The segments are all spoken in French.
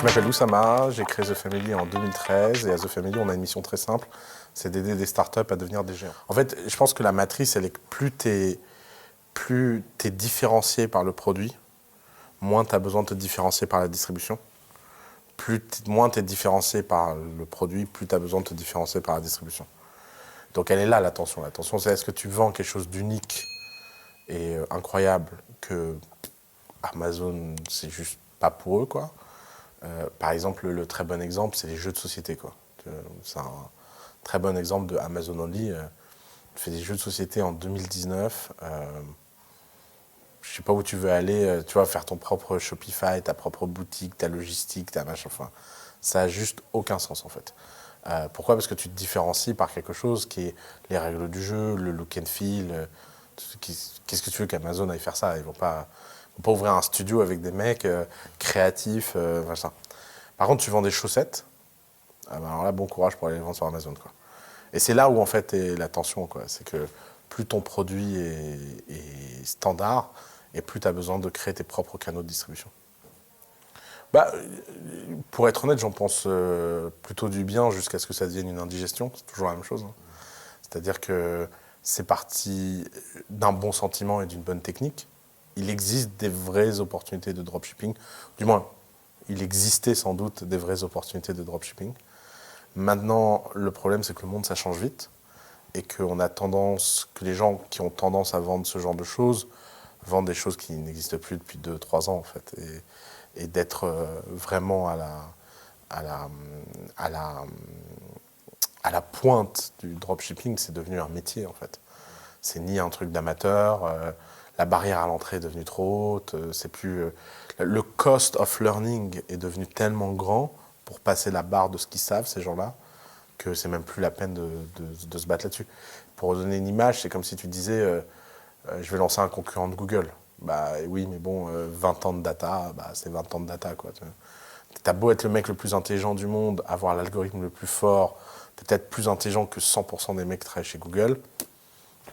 Je m'appelle Oussama, j'ai créé The Family en 2013 et à The Family, on a une mission très simple, c'est d'aider des startups à devenir des géants. En fait, je pense que la matrice, elle est que plus t'es différencié par le produit, moins tu as besoin de te différencier par la distribution. Moins tu es différencié par le produit, plus tu as besoin de te différencier par la distribution. Donc elle est là, l'attention. L'attention, c'est est-ce que tu vends quelque chose d'unique et incroyable que Amazon, c'est juste pas pour eux, quoi. Par exemple, le très bon exemple, c'est les jeux de société, quoi. C'est un très bon exemple de Amazon Only. Tu fais des jeux de société en 2019. Je sais pas où tu veux aller. Tu vas faire ton propre Shopify, ta propre boutique, ta logistique, ta machin. Enfin, ça a juste aucun sens, en fait. Pourquoi? Parce que tu te différencies par quelque chose qui est les règles du jeu, le look and feel. Qu'est-ce que tu veux qu'Amazon aille faire ça? Ils vont pas ouvrir un studio avec des mecs créatifs, machin. Par contre, tu vends des chaussettes, alors là, bon courage pour aller les vendre sur Amazon, quoi. Et c'est là où, en fait, est la tension, quoi. C'est que plus ton produit est standard, et plus tu as besoin de créer tes propres canaux de distribution. Bah, pour être honnête, j'en pense plutôt du bien jusqu'à ce que ça devienne une indigestion. C'est toujours la même chose, hein. C'est-à-dire que c'est parti d'un bon sentiment et d'une bonne technique. Il existe des vraies opportunités de dropshipping. Du moins, il existait sans doute des vraies opportunités de dropshipping. Maintenant, le problème, c'est que le monde, ça change vite. Et que les gens qui ont tendance à vendre ce genre de choses vendent des choses qui n'existent plus depuis 2-3 ans, en fait. Et d'être vraiment à la pointe du dropshipping, c'est devenu un métier, en fait. C'est ni un truc d'amateur, la barrière à l'entrée est devenue trop haute, c'est plus... le cost of learning est devenu tellement grand pour passer la barre de ce qu'ils savent, ces gens-là, que c'est même plus la peine de se battre là-dessus. Pour donner une image, c'est comme si tu disais je vais lancer un concurrent de Google. Bah oui, mais bon, 20 ans de data, bah, c'est 20 ans de data, quoi. T'as beau être le mec le plus intelligent du monde, avoir l'algorithme le plus fort, peut-être plus intelligent que 100% des mecs qui travaillent chez Google,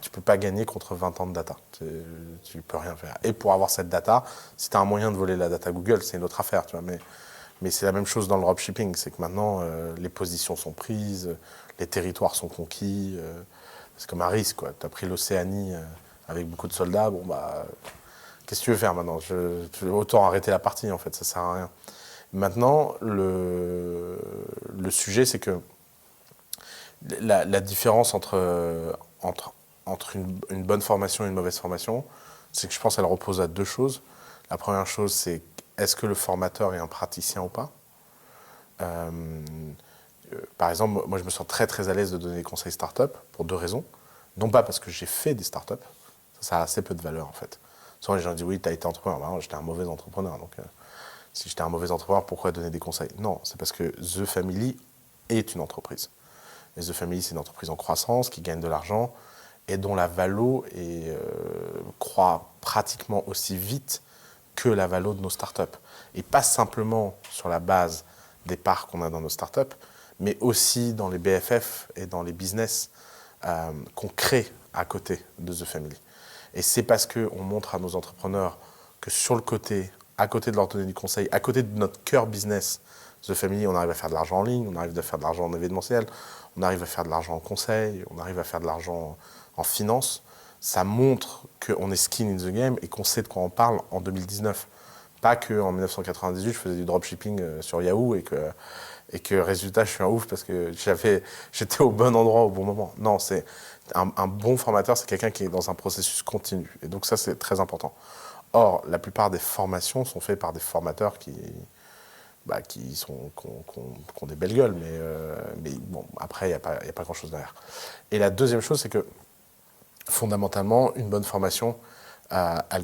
tu peux pas gagner contre 20 ans de data. Tu peux rien faire. Et pour avoir cette data, si tu as un moyen de voler la data Google, c'est une autre affaire, tu vois. Mais c'est la même chose dans le dropshipping, c'est que maintenant, les positions sont prises, les territoires sont conquis. C'est comme un risque, quoi. Tu as pris l'Océanie avec beaucoup de soldats, bon bah, qu'est-ce que tu veux faire maintenant? Autant arrêter la partie, en fait, ça sert à rien. Maintenant, le sujet, c'est que la différence entre une bonne formation et une mauvaise formation, c'est que je pense qu'elle repose à deux choses. La première chose, c'est est-ce que le formateur est un praticien ou pas? Par exemple, moi je me sens très très à l'aise de donner des conseils start-up pour deux raisons. Non pas parce que j'ai fait des start-up, ça a assez peu de valeur en fait. Souvent les gens disent oui, tu as été entrepreneur. Ben, non, j'étais un mauvais entrepreneur. Donc si j'étais un mauvais entrepreneur, pourquoi donner des conseils? Non, c'est parce que The Family est une entreprise. Et The Family, c'est une entreprise en croissance qui gagne de l'argent et dont la valo croît pratiquement aussi vite que la valo de nos startups. Et pas simplement sur la base des parts qu'on a dans nos startups, mais aussi dans les BFF et dans les business qu'on crée à côté de The Family. Et c'est parce qu'on montre à nos entrepreneurs que sur le côté, à côté de leur donner du conseil, à côté de notre cœur business, The Family, on arrive à faire de l'argent en ligne, on arrive à faire de l'argent en événementiel, on arrive à faire de l'argent en conseil, on arrive à faire de l'argent en finance. Ça montre qu'on est skin in the game et qu'on sait de quoi on parle en 2019. Pas qu'en 1998, je faisais du dropshipping sur Yahoo et que résultat, je suis un ouf parce que j'étais au bon endroit au bon moment. Non, c'est un bon formateur, c'est quelqu'un qui est dans un processus continu. Et donc ça, c'est très important. Or, la plupart des formations sont faites par des formateurs qui ont des belles gueules, mais bon, après, il n'y a pas grand-chose derrière. Et la deuxième chose, c'est que fondamentalement, une bonne formation, elle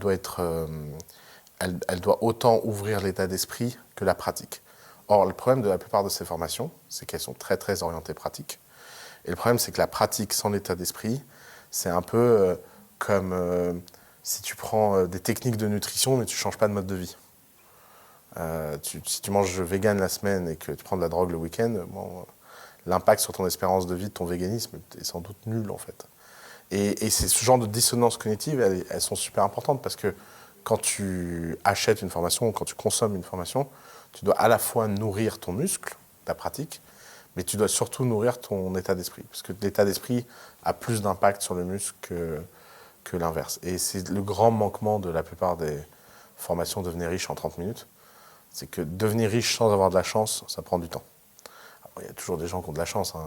doit autant ouvrir l'état d'esprit que la pratique. Or, le problème de la plupart de ces formations, c'est qu'elles sont très, très orientées pratiques. Et le problème, c'est que la pratique sans l'état d'esprit, c'est un peu comme si tu prends des techniques de nutrition, mais tu ne changes pas de mode de vie. Si tu manges vegan la semaine et que tu prends de la drogue le week-end, bon, l'impact sur ton espérance de vie de ton véganisme est sans doute nul, en fait. Et c'est ce genre de dissonance cognitive, elles sont super importantes parce que quand tu achètes une formation, quand tu consommes une formation, Tu dois à la fois nourrir ton muscle, ta pratique, mais tu dois surtout nourrir ton état d'esprit. Parce que l'état d'esprit a plus d'impact sur le muscle que l'inverse. Et c'est le grand manquement de la plupart des formations Devenir riche en 30 minutes. C'est que devenir riche sans avoir de la chance, ça prend du temps. Alors, il y a toujours des gens qui ont de la chance. Hein.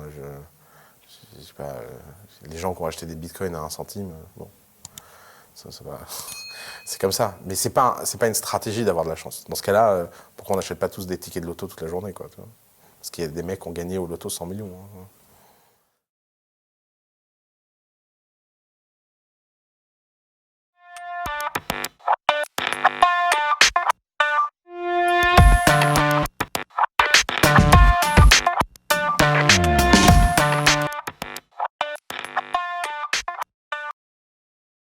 Je sais pas, les gens qui ont acheté des bitcoins à 1 centime, bon, ça va. C'est comme ça. Mais c'est pas une stratégie d'avoir de la chance. Dans ce cas-là, pourquoi on n'achète pas tous des tickets de loto toute la journée, quoi, tu vois? Parce qu'il y a des mecs qui ont gagné au loto 100 millions. Hein.